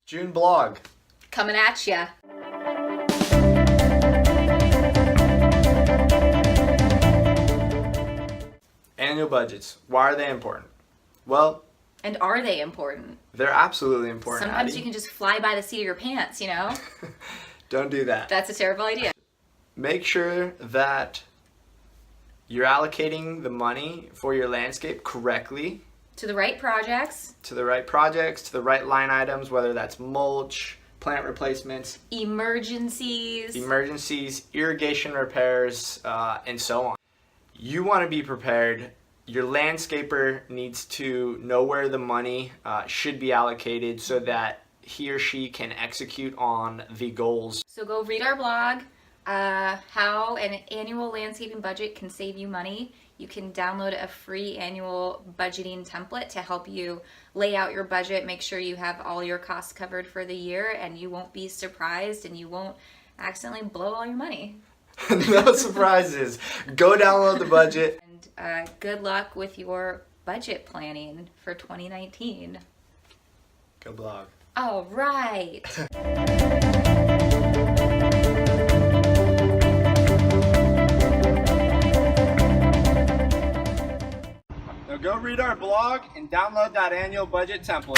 June blog. Coming at ya. Annual budgets. Why are they important? Well, And are they important? they're absolutely important. Sometimes Addie. you can just fly by the seat of your pants, you know? Don't do that. That's a terrible idea. Make sure that you're allocating the money for your landscape correctly To the right projects, to the right projects, to the right line items, whether that's mulch, plant replacements, emergencies. emergencies, irrigation repairs, and so on. You want to be prepared. Your landscaper needs to know where the money should be allocated so that he or she can execute on the goals. So go read our blog, how an annual landscaping budget can save you money. You can download a free annual budgeting template to help you lay out your budget, make sure you have all your costs covered for the year, and you won't be surprised and you won't accidentally blow all your money. No surprises. Go download the budget. And good luck with your budget planning for 2019. Go blog. All right. Now go read our blog and download that annual budget template.